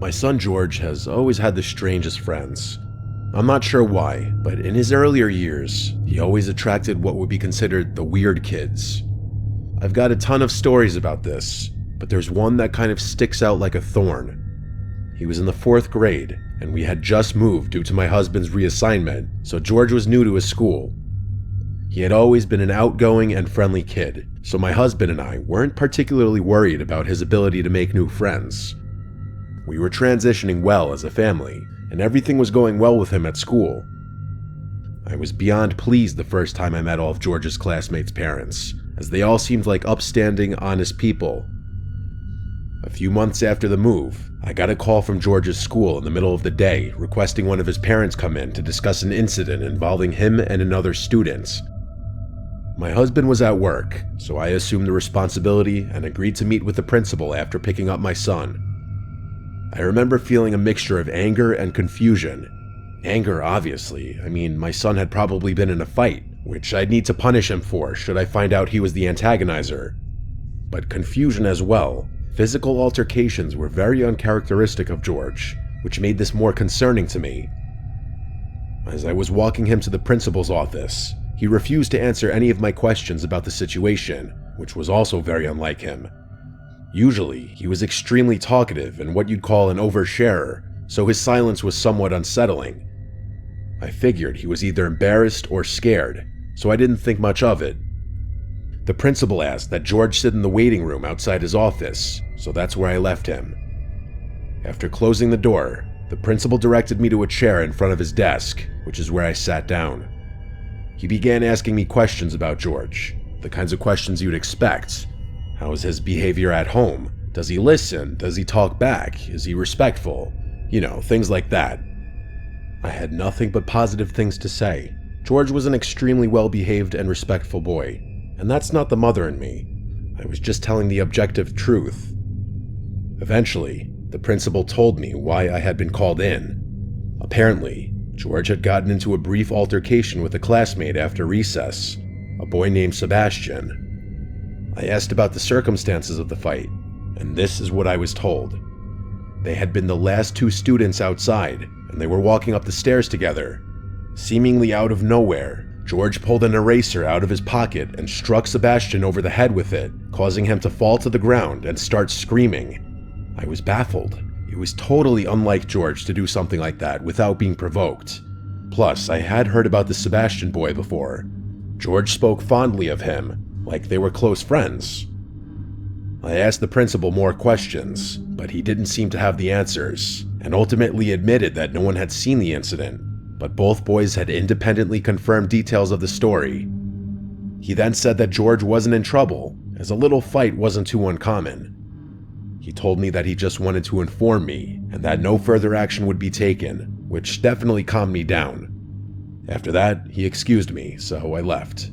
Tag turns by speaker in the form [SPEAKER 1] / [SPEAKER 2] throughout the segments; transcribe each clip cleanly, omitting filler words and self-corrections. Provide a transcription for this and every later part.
[SPEAKER 1] My son George has always had the strangest friends. I'm not sure why, but in his earlier years, he always attracted what would be considered the weird kids. I've got a ton of stories about this, but there's one that kind of sticks out like a thorn. He was in the 4th grade, and we had just moved due to my husband's reassignment, so George was new to his school. He had always been an outgoing and friendly kid, so my husband and I weren't particularly worried about his ability to make new friends. We were transitioning well as a family, and everything was going well with him at school. I was beyond pleased the first time I met all of George's classmates' parents, as they all seemed like upstanding, honest people. A few months after the move, I got a call from George's school in the middle of the day requesting one of his parents come in to discuss an incident involving him and another student. My husband was at work, so I assumed the responsibility and agreed to meet with the principal after picking up my son. I remember feeling a mixture of anger and confusion. Anger, obviously. I mean, my son had probably been in a fight, which I'd need to punish him for should I find out he was the antagonizer. But confusion as well. Physical altercations were very uncharacteristic of George, which made this more concerning to me. As I was walking him to the principal's office, he refused to answer any of my questions about the situation, which was also very unlike him. Usually, he was extremely talkative and what you'd call an oversharer, so his silence was somewhat unsettling. I figured he was either embarrassed or scared, so I didn't think much of it. The principal asked that George sit in the waiting room outside his office, so that's where I left him. After closing the door, the principal directed me to a chair in front of his desk, which is where I sat down. He began asking me questions about George, the kinds of questions you'd expect. How is his behavior at home? Does he listen? Does he talk back? Is he respectful? You know, things like that. I had nothing but positive things to say. George was an extremely well-behaved and respectful boy, and that's not the mother in me. I was just telling the objective truth. Eventually, the principal told me why I had been called in. Apparently, George had gotten into a brief altercation with a classmate after recess, a boy named Sebastian. I asked about the circumstances of the fight, and this is what I was told. They had been the last 2 students outside, and they were walking up the stairs together. Seemingly out of nowhere, George pulled an eraser out of his pocket and struck Sebastian over the head with it, causing him to fall to the ground and start screaming. I was baffled. It was totally unlike George to do something like that without being provoked. Plus, I had heard about the Sebastian boy before. George spoke fondly of him, like they were close friends. I asked the principal more questions, but he didn't seem to have the answers, and ultimately admitted that no one had seen the incident, but both boys had independently confirmed details of the story. He then said that George wasn't in trouble, as a little fight wasn't too uncommon. He told me that he just wanted to inform me, and that no further action would be taken, which definitely calmed me down. After that, he excused me, so I left.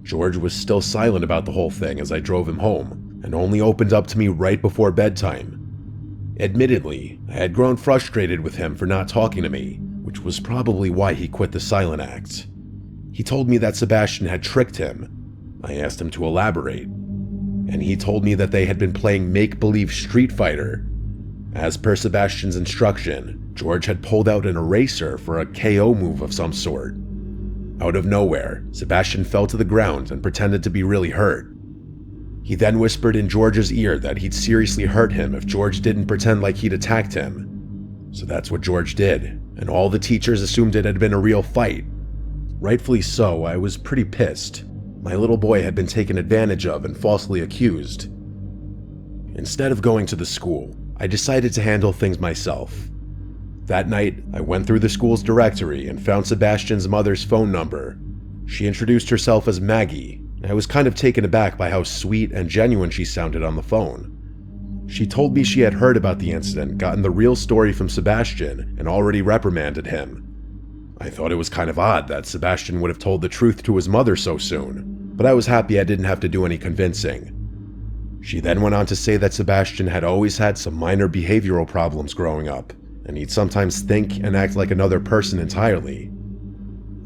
[SPEAKER 1] George was still silent about the whole thing as I drove him home, and only opened up to me right before bedtime. Admittedly, I had grown frustrated with him for not talking to me, which was probably why he quit the silent act. He told me that Sebastian had tricked him. I asked him to elaborate, and he told me that they had been playing make-believe Street Fighter. As per Sebastian's instruction, George had pulled out an eraser for a KO move of some sort. Out of nowhere, Sebastian fell to the ground and pretended to be really hurt. He then whispered in George's ear that he'd seriously hurt him if George didn't pretend like he'd attacked him. So that's what George did, and all the teachers assumed it had been a real fight. Rightfully so, I was pretty pissed. My little boy had been taken advantage of and falsely accused. Instead of going to the school, I decided to handle things myself. That night, I went through the school's directory and found Sebastian's mother's phone number. She introduced herself as Maggie. I was kind of taken aback by how sweet and genuine she sounded on the phone. She told me she had heard about the incident, gotten the real story from Sebastian, and already reprimanded him. I thought it was kind of odd that Sebastian would have told the truth to his mother so soon, but I was happy I didn't have to do any convincing. She then went on to say that Sebastian had always had some minor behavioral problems growing up, and he'd sometimes think and act like another person entirely.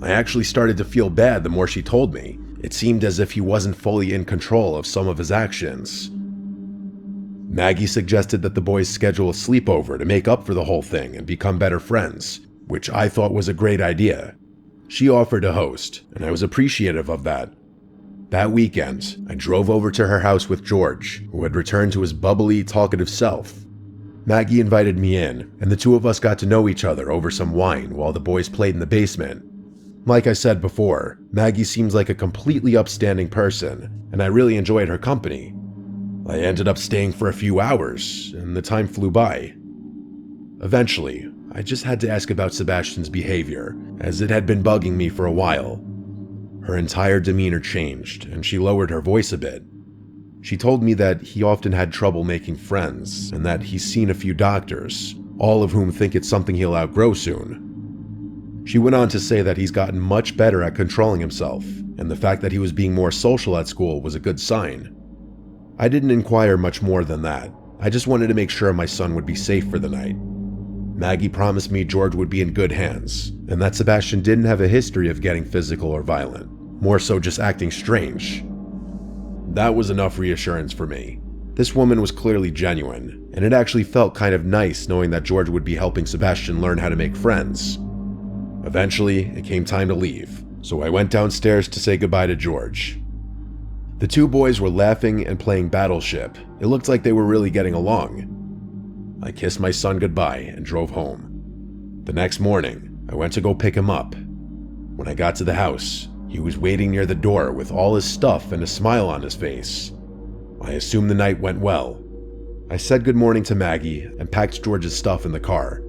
[SPEAKER 1] I actually started to feel bad the more she told me. It seemed as if he wasn't fully in control of some of his actions. Maggie suggested that the boys schedule a sleepover to make up for the whole thing and become better friends, which I thought was a great idea. She offered to host, and I was appreciative of that. That weekend, I drove over to her house with George, who had returned to his bubbly, talkative self. Maggie invited me in, and the two of us got to know each other over some wine while the boys played in the basement. Like I said before, Maggie seems like a completely upstanding person, and I really enjoyed her company. I ended up staying for a few hours, and the time flew by. Eventually, I just had to ask about Sebastian's behavior, as it had been bugging me for a while. Her entire demeanor changed, and she lowered her voice a bit. She told me that he often had trouble making friends, and that he's seen a few doctors, all of whom think it's something he'll outgrow soon. She went on to say that he's gotten much better at controlling himself, and the fact that he was being more social at school was a good sign. I didn't inquire much more than that. I just wanted to make sure my son would be safe for the night. Maggie promised me George would be in good hands, and that Sebastian didn't have a history of getting physical or violent, more so just acting strange. That was enough reassurance for me. This woman was clearly genuine, and it actually felt kind of nice knowing that George would be helping Sebastian learn how to make friends. Eventually, it came time to leave, so I went downstairs to say goodbye to George. The two boys were laughing and playing Battleship. It looked like they were really getting along. I kissed my son goodbye and drove home. The next morning, I went to go pick him up. When I got to the house, he was waiting near the door with all his stuff and a smile on his face. I assumed the night went well. I said good morning to Maggie and packed George's stuff in the car.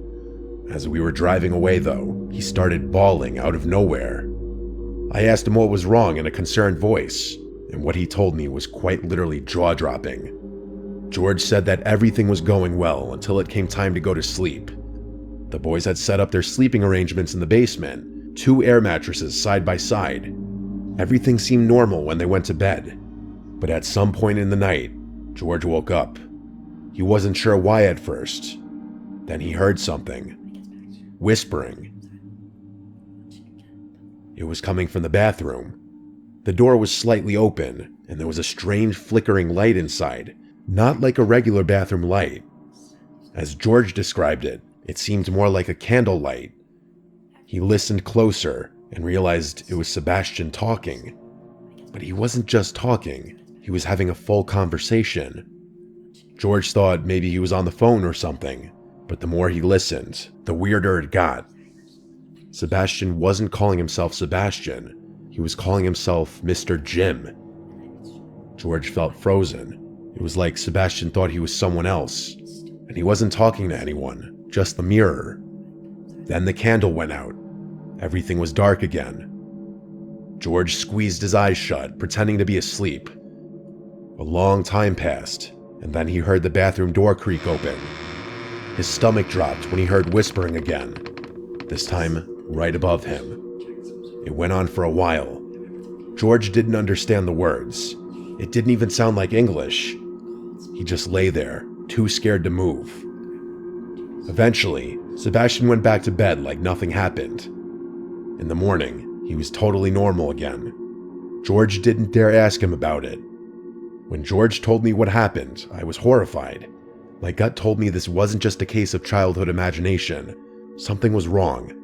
[SPEAKER 1] As we were driving away though, he started bawling out of nowhere. I asked him what was wrong in a concerned voice, and what he told me was quite literally jaw-dropping. George said that everything was going well until it came time to go to sleep. The boys had set up their sleeping arrangements in the basement, 2 air mattresses side by side. Everything seemed normal when they went to bed. But at some point in the night, George woke up. He wasn't sure why at first. Then he heard something. Whispering. It was coming from the bathroom. The door was slightly open, and there was a strange flickering light inside, not like a regular bathroom light. As George described it, it seemed more like a candle light. He listened closer and realized it was Sebastian talking. But he wasn't just talking, he was having a full conversation. George thought maybe he was on the phone or something, but the more he listened, the weirder it got. Sebastian wasn't calling himself Sebastian, he was calling himself Mr. Jim. George felt frozen. It was like Sebastian thought he was someone else, and he wasn't talking to anyone, just the mirror. Then the candle went out. Everything was dark again. George squeezed his eyes shut, pretending to be asleep. A long time passed, and then he heard the bathroom door creak open. His stomach dropped when he heard whispering again, this time right above him. It went on for a while. George didn't understand the words. It didn't even sound like English. He just lay there, too scared to move. Eventually, Sebastian went back to bed like nothing happened. In the morning, he was totally normal again. George didn't dare ask him about it. When George told me what happened, I was horrified. My gut told me this wasn't just a case of childhood imagination. Something was wrong.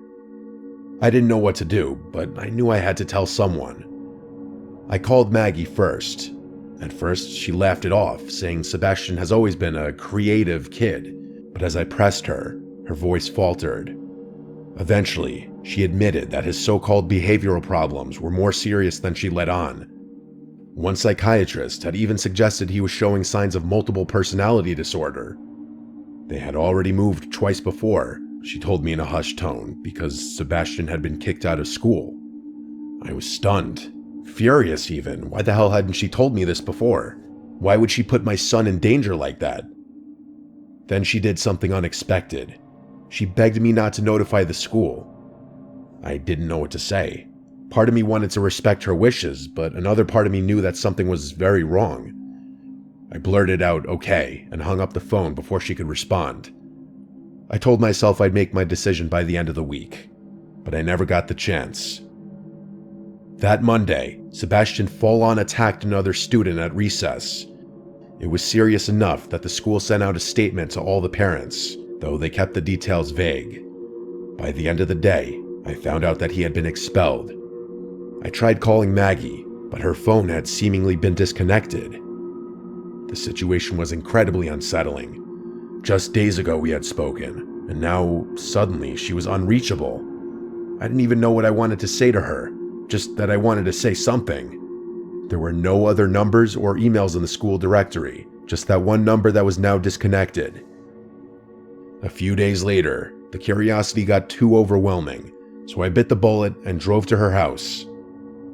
[SPEAKER 1] I didn't know what to do, but I knew I had to tell someone. I called Maggie first. At first, she laughed it off, saying Sebastian has always been a creative kid, but as I pressed her, her voice faltered. Eventually, she admitted that his so-called behavioral problems were more serious than she let on. One psychiatrist had even suggested he was showing signs of multiple personality disorder. They had already moved twice before, she told me in a hushed tone, because Sebastian had been kicked out of school. I was stunned. Furious even. Why the hell hadn't she told me this before? Why would she put my son in danger like that? Then she did something unexpected. She begged me not to notify the school. I didn't know what to say. Part of me wanted to respect her wishes, but another part of me knew that something was very wrong. I blurted out, "Okay," and hung up the phone before she could respond. I told myself I'd make my decision by the end of the week, but I never got the chance. That Monday, Sebastian full-on attacked another student at recess. It was serious enough that the school sent out a statement to all the parents, though they kept the details vague. By the end of the day, I found out that he had been expelled. I tried calling Maggie, but her phone had seemingly been disconnected. The situation was incredibly unsettling. Just days ago we had spoken, and now, suddenly, she was unreachable. I didn't even know what I wanted to say to her, just that I wanted to say something. There were no other numbers or emails in the school directory, just that one number that was now disconnected. A few days later, the curiosity got too overwhelming, so I bit the bullet and drove to her house.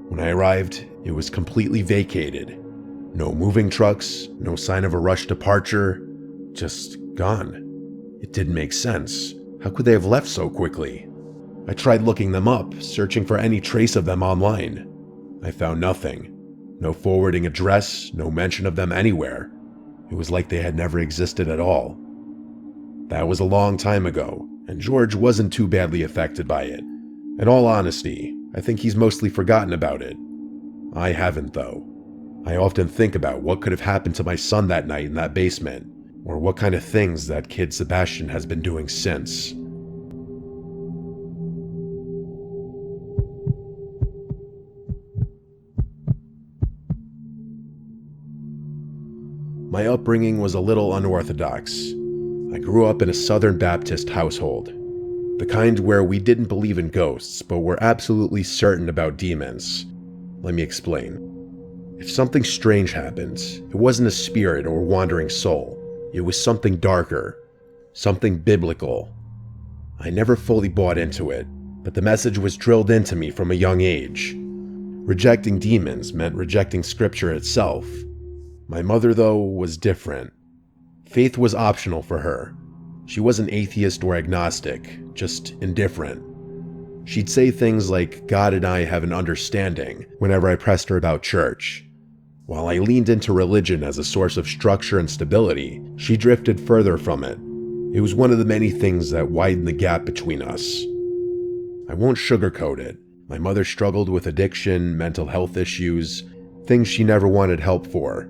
[SPEAKER 1] When I arrived, it was completely vacated. No moving trucks, no sign of a rushed departure, just gone. It didn't make sense. How could they have left so quickly? I tried looking them up, searching for any trace of them online. I found nothing. No forwarding address, no mention of them anywhere. It was like they had never existed at all. That was a long time ago, and George wasn't too badly affected by it. In all honesty, I think he's mostly forgotten about it. I haven't, though. I often think about what could have happened to my son that night in that basement, or what kind of things that kid Sebastian has been doing since. My upbringing was a little unorthodox. I grew up in a Southern Baptist household, the kind where we didn't believe in ghosts, but were absolutely certain about demons. Let me explain. If something strange happened, it wasn't a spirit or wandering soul. It was something darker, something biblical. I never fully bought into it, but the message was drilled into me from a young age. Rejecting demons meant rejecting scripture itself. My mother, though, was different. Faith was optional for her. She wasn't atheist or agnostic, just indifferent. She'd say things like, "God and I have an understanding," whenever I pressed her about church. While I leaned into religion as a source of structure and stability, she drifted further from it. It was one of the many things that widened the gap between us. I won't sugarcoat it. My mother struggled with addiction, mental health issues, things she never wanted help for.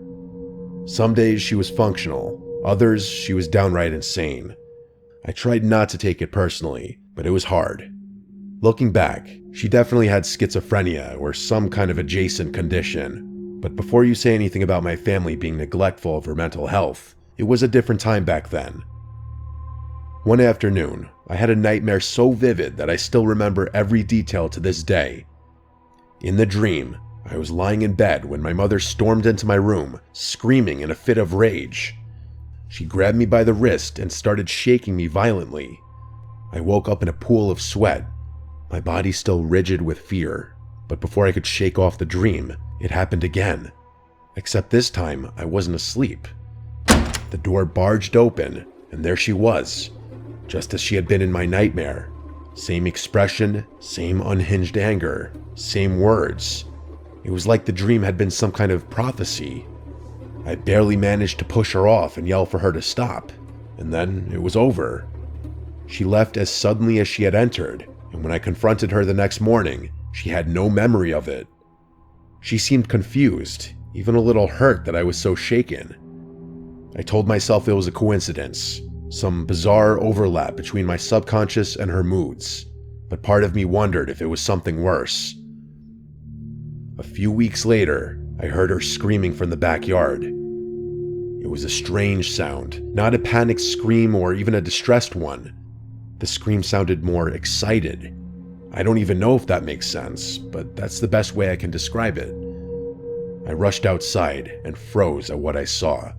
[SPEAKER 1] Some days she was functional, others she was downright insane. I tried not to take it personally, but it was hard. Looking back, she definitely had schizophrenia or some kind of adjacent condition. But before you say anything about my family being neglectful of her mental health, it was a different time back then. One afternoon, I had a nightmare so vivid that I still remember every detail to this day. In the dream, I was lying in bed when my mother stormed into my room, screaming in a fit of rage. She grabbed me by the wrist and started shaking me violently. I woke up in a pool of sweat, my body still rigid with fear. But before I could shake off the dream, it happened again. Except this time, I wasn't asleep. The door barged open, and there she was, just as she had been in my nightmare. Same expression, same unhinged anger, same words. It was like the dream had been some kind of prophecy. I barely managed to push her off and yell for her to stop, and then it was over. She left as suddenly as she had entered, and when I confronted her the next morning, she had no memory of it. She seemed confused, even a little hurt that I was so shaken. I told myself it was a coincidence, some bizarre overlap between my subconscious and her moods, but part of me wondered if it was something worse. A few weeks later, I heard her screaming from the backyard. It was a strange sound, not a panicked scream or even a distressed one. The scream sounded more excited. I don't even know if that makes sense, but that's the best way I can describe it. I rushed outside and froze at what I saw.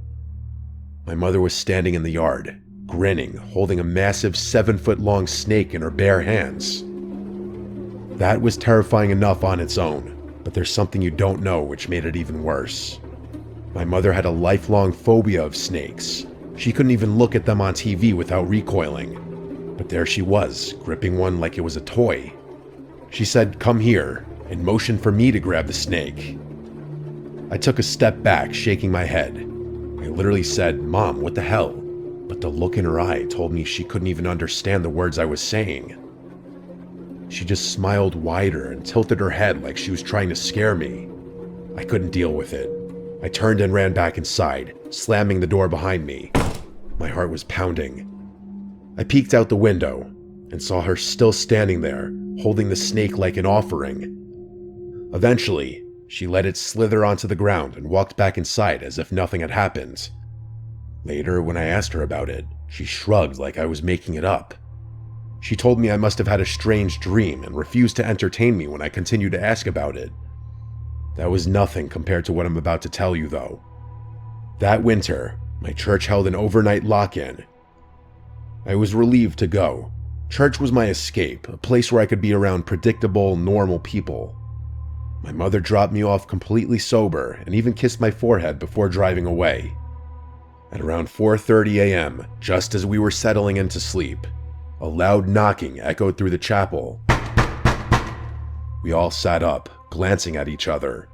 [SPEAKER 1] My mother was standing in the yard, grinning, holding a massive 7-foot-long snake in her bare hands. That was terrifying enough on its own, but there's something you don't know which made it even worse. My mother had a lifelong phobia of snakes. She couldn't even look at them on TV without recoiling. But there she was, gripping one like it was a toy. She said, "Come here," and motioned for me to grab the snake. I took a step back, shaking my head. I literally said, "Mom, what the hell?" But the look in her eye told me she couldn't even understand the words I was saying. She just smiled wider and tilted her head like she was trying to scare me. I couldn't deal with it. I turned and ran back inside, slamming the door behind me. My heart was pounding. I peeked out the window and saw her still standing there, holding the snake like an offering. Eventually, she let it slither onto the ground and walked back inside as if nothing had happened. Later, when I asked her about it, she shrugged like I was making it up. She told me I must have had a strange dream and refused to entertain me when I continued to ask about it. That was nothing compared to what I'm about to tell you, though. That winter, my church held an overnight lock-in. I was relieved to go. Church was my escape, a place where I could be around predictable, normal people. My mother dropped me off completely sober and even kissed my forehead before driving away. At around 4:30 a.m., just as we were settling into sleep, a loud knocking echoed through the chapel. We all sat up, glancing at each other.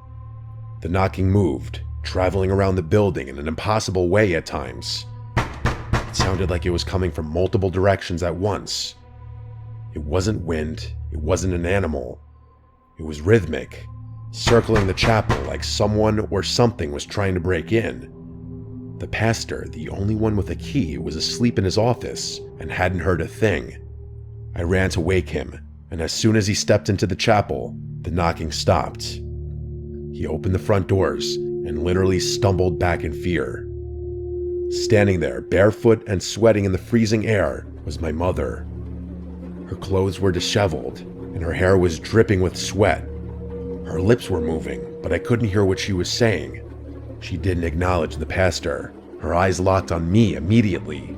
[SPEAKER 1] The knocking moved, traveling around the building in an impossible way at times. It sounded like it was coming from multiple directions at once. It wasn't wind, it wasn't an animal. It was rhythmic, circling the chapel like someone or something was trying to break in. The pastor, the only one with a key, was asleep in his office and hadn't heard a thing. I ran to wake him, and as soon as he stepped into the chapel, the knocking stopped. He opened the front doors and literally stumbled back in fear. Standing there, barefoot and sweating in the freezing air, was my mother. Her clothes were disheveled, and her hair was dripping with sweat. Her lips were moving, but I couldn't hear what she was saying. She didn't acknowledge the pastor. Her eyes locked on me immediately.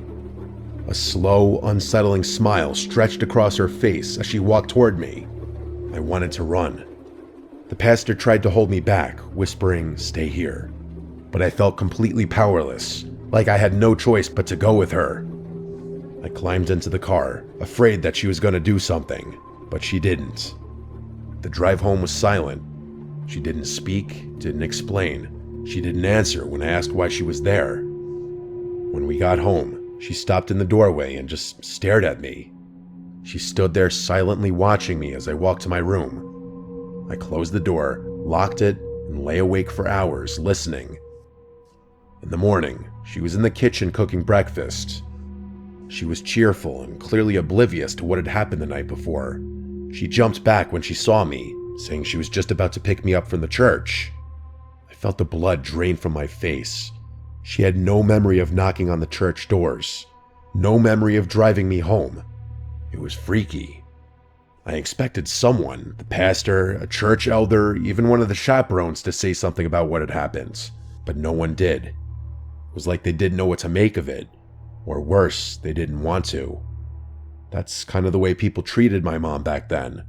[SPEAKER 1] A slow, unsettling smile stretched across her face as she walked toward me. I wanted to run. The pastor tried to hold me back, whispering, "Stay here." But I felt completely powerless, like I had no choice but to go with her. I climbed into the car, afraid that she was going to do something, but she didn't. The drive home was silent. She didn't speak, didn't explain. She didn't answer when I asked why she was there. When we got home, she stopped in the doorway and just stared at me. She stood there silently watching me as I walked to my room. I closed the door, locked it, and lay awake for hours listening. In the morning, she was in the kitchen cooking breakfast. She was cheerful and clearly oblivious to what had happened the night before. She jumped back when she saw me, saying she was just about to pick me up from the church. I felt the blood drain from my face. She had no memory of knocking on the church doors, no memory of driving me home. It was freaky. I expected someone, the pastor, a church elder, even one of the chaperones, to say something about what had happened, but no one did. It was like they didn't know what to make of it, or worse, they didn't want to. That's kind of the way people treated my mom back then.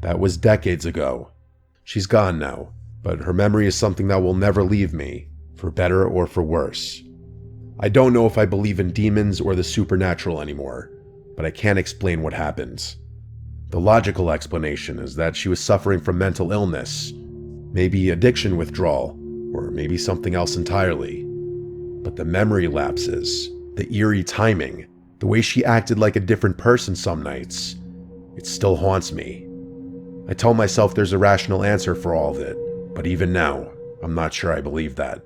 [SPEAKER 1] That was decades ago. She's gone now, but her memory is something that will never leave me, for better or for worse. I don't know if I believe in demons or the supernatural anymore, but I can't explain what happened. The logical explanation is that she was suffering from mental illness, maybe addiction withdrawal, or maybe something else entirely. But the memory lapses, the eerie timing, the way she acted like a different person some nights, it still haunts me. I tell myself there's a rational answer for all of it, but even now, I'm not sure I believe that.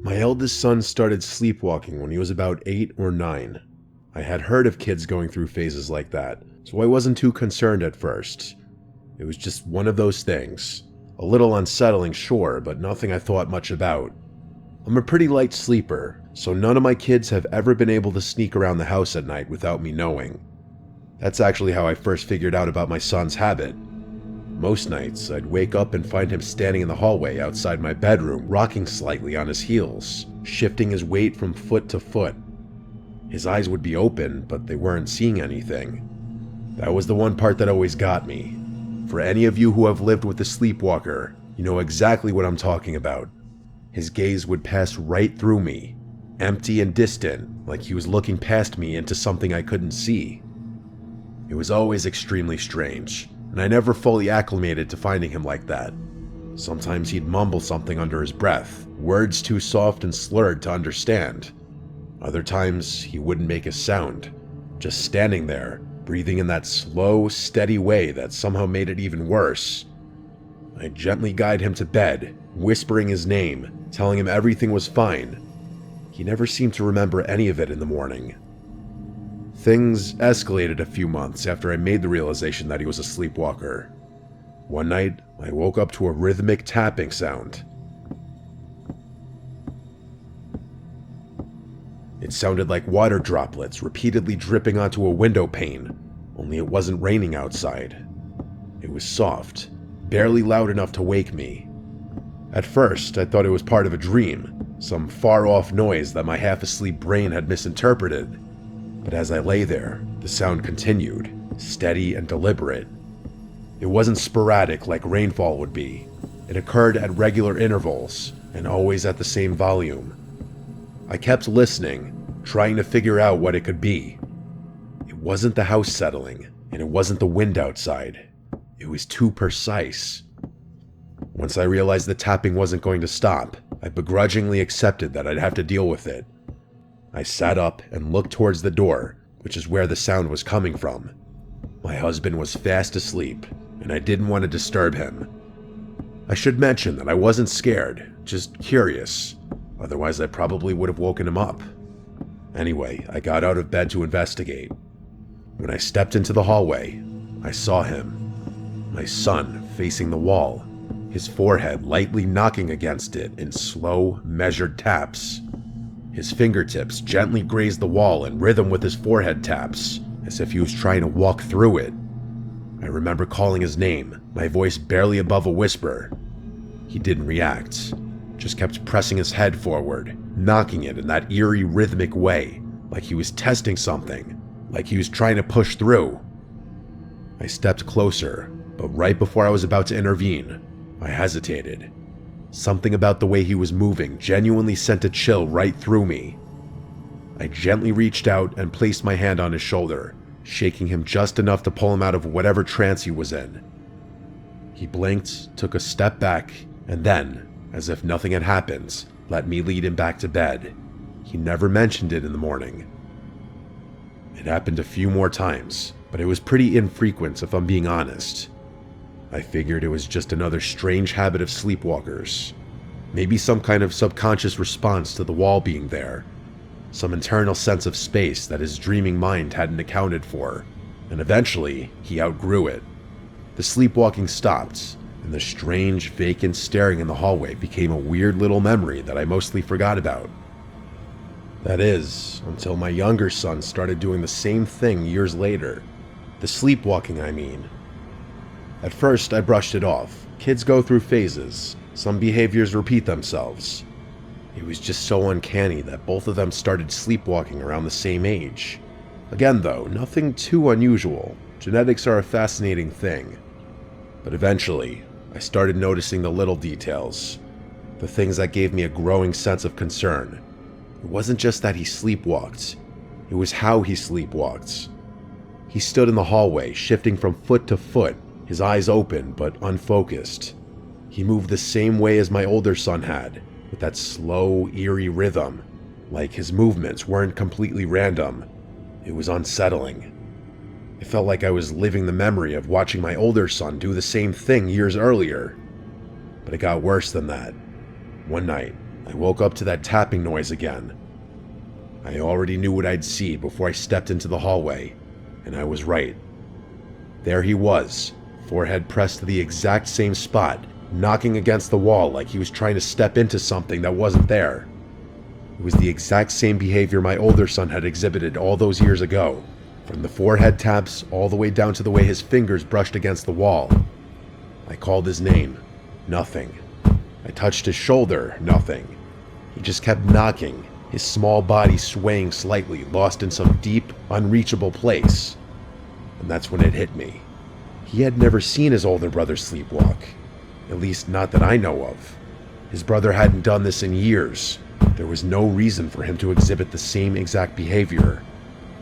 [SPEAKER 1] My eldest son started sleepwalking when he was about 8 or 9. I had heard of kids going through phases like that, so I wasn't too concerned at first. It was just one of those things. A little unsettling, sure, but nothing I thought much about. I'm a pretty light sleeper, so none of my kids have ever been able to sneak around the house at night without me knowing. That's actually how I first figured out about my son's habit. Most nights, I'd wake up and find him standing in the hallway outside my bedroom, rocking slightly on his heels, shifting his weight from foot to foot. His eyes would be open, but they weren't seeing anything. That was the one part that always got me. For any of you who have lived with a sleepwalker, you know exactly what I'm talking about. His gaze would pass right through me, empty and distant, like he was looking past me into something I couldn't see. It was always extremely strange, and I never fully acclimated to finding him like that. Sometimes he'd mumble something under his breath, words too soft and slurred to understand. Other times, he wouldn't make a sound, just standing there, breathing in that slow, steady way that somehow made it even worse. I gently guided him to bed, whispering his name, telling him everything was fine. He never seemed to remember any of it in the morning. Things escalated a few months after I made the realization that he was a sleepwalker. One night, I woke up to a rhythmic tapping sound. It sounded like water droplets repeatedly dripping onto a window pane, only it wasn't raining outside. It was soft, barely loud enough to wake me. At first, I thought it was part of a dream, some far-off noise that my half-asleep brain had misinterpreted. But as I lay there, the sound continued, steady and deliberate. It wasn't sporadic like rainfall would be. It occurred at regular intervals, and always at the same volume. I kept listening, trying to figure out what it could be. It wasn't the house settling, and it wasn't the wind outside. It was too precise. Once I realized the tapping wasn't going to stop, I begrudgingly accepted that I'd have to deal with it. I sat up and looked towards the door, which is where the sound was coming from. My husband was fast asleep, and I didn't want to disturb him. I should mention that I wasn't scared, just curious. Otherwise, I probably would have woken him up. Anyway, I got out of bed to investigate. When I stepped into the hallway, I saw him. My son facing the wall, his forehead lightly knocking against it in slow, measured taps. His fingertips gently grazed the wall in rhythm with his forehead taps, as if he was trying to walk through it. I remember calling his name, my voice barely above a whisper. He didn't react, just kept pressing his head forward, knocking it in that eerie rhythmic way, like he was testing something, like he was trying to push through. I stepped closer, but right before I was about to intervene, I hesitated. Something about the way he was moving genuinely sent a chill right through me. I gently reached out and placed my hand on his shoulder, shaking him just enough to pull him out of whatever trance he was in. He blinked, took a step back, and then, as if nothing had happened, let me lead him back to bed. He never mentioned it in the morning. It happened a few more times, but it was pretty infrequent if I'm being honest. I figured it was just another strange habit of sleepwalkers. Maybe some kind of subconscious response to the wall being there. Some internal sense of space that his dreaming mind hadn't accounted for. And eventually, he outgrew it. The sleepwalking stopped, and the strange, vacant staring in the hallway became a weird little memory that I mostly forgot about. That is, until my younger son started doing the same thing years later. The sleepwalking, I mean. At first, I brushed it off. Kids go through phases. Some behaviors repeat themselves. It was just so uncanny that both of them started sleepwalking around the same age. Again though, nothing too unusual. Genetics are a fascinating thing. But eventually, I started noticing the little details. The things that gave me a growing sense of concern. It wasn't just that he sleepwalked. It was how he sleepwalked. He stood in the hallway, shifting from foot to foot, his eyes open but unfocused. He moved the same way as my older son had, with that slow, eerie rhythm, like his movements weren't completely random. It was unsettling. It felt like I was living the memory of watching my older son do the same thing years earlier. But it got worse than that. One night, I woke up to that tapping noise again. I already knew what I'd see before I stepped into the hallway, and I was right. There he was, forehead pressed to the exact same spot, knocking against the wall like he was trying to step into something that wasn't there. It was the exact same behavior my older son had exhibited all those years ago, from the forehead taps all the way down to the way his fingers brushed against the wall. I called his name. Nothing. I touched his shoulder. Nothing. He just kept knocking, his small body swaying slightly, lost in some deep, unreachable place. And that's when it hit me. He had never seen his older brother sleepwalk. At least not that I know of. His brother hadn't done this in years. There was no reason for him to exhibit the same exact behavior.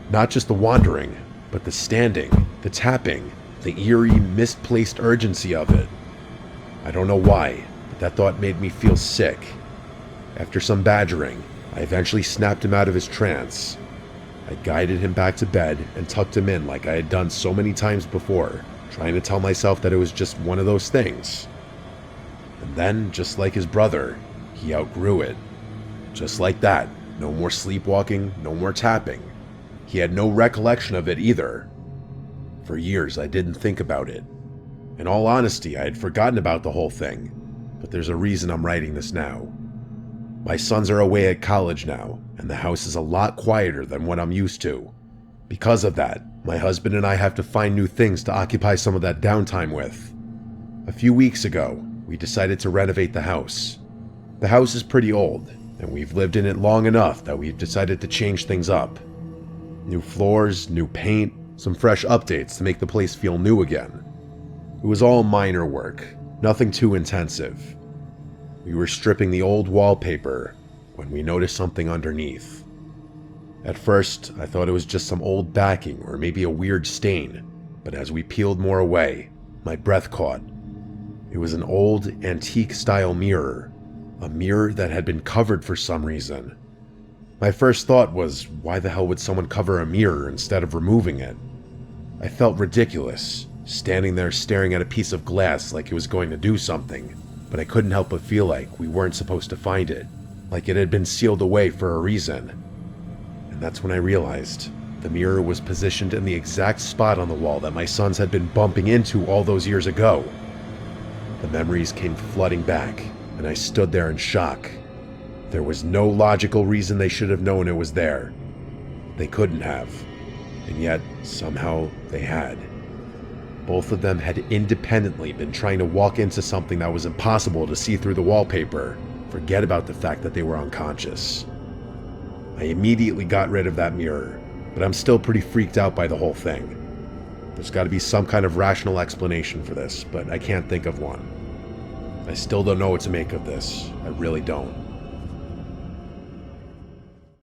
[SPEAKER 1] Not just the wandering, but the standing, the tapping, the eerie, misplaced urgency of it. I don't know why, but that thought made me feel sick. After some badgering, I eventually snapped him out of his trance. I guided him back to bed and tucked him in like I had done so many times before, trying to tell myself that it was just one of those things. And then, just like his brother, he outgrew it. Just like that, no more sleepwalking, no more tapping. He had no recollection of it either. For years, I didn't think about it. In all honesty, I had forgotten about the whole thing, but there's a reason I'm writing this now. My sons are away at college now, and the house is a lot quieter than what I'm used to. Because of that, my husband and I have to find new things to occupy some of that downtime with. A few weeks ago, we decided to renovate the house. The house is pretty old, and we've lived in it long enough that we've decided to change things up. New floors, new paint, some fresh updates to make the place feel new again. It was all minor work, nothing too intensive. We were stripping the old wallpaper when we noticed something underneath. At first, I thought it was just some old backing or maybe a weird stain, but as we peeled more away, my breath caught. It was an old, antique-style mirror, a mirror that had been covered for some reason. My first thought was, why the hell would someone cover a mirror instead of removing it? I felt ridiculous, standing there staring at a piece of glass like it was going to do something, but I couldn't help but feel like we weren't supposed to find it, like it had been sealed away for a reason. And that's when I realized the mirror was positioned in the exact spot on the wall that my sons had been bumping into all those years ago. The memories came flooding back, and I stood there in shock. There was no logical reason they should have known it was there. They couldn't have, and yet somehow they had. Both of them had independently been trying to walk into something that was impossible to see through the wallpaper. Forget about the fact that they were unconscious. I immediately got rid of that mirror, but I'm still pretty freaked out by the whole thing. There's got to be some kind of rational explanation for this, but I can't think of one. I still don't know what to make of this. I really don't.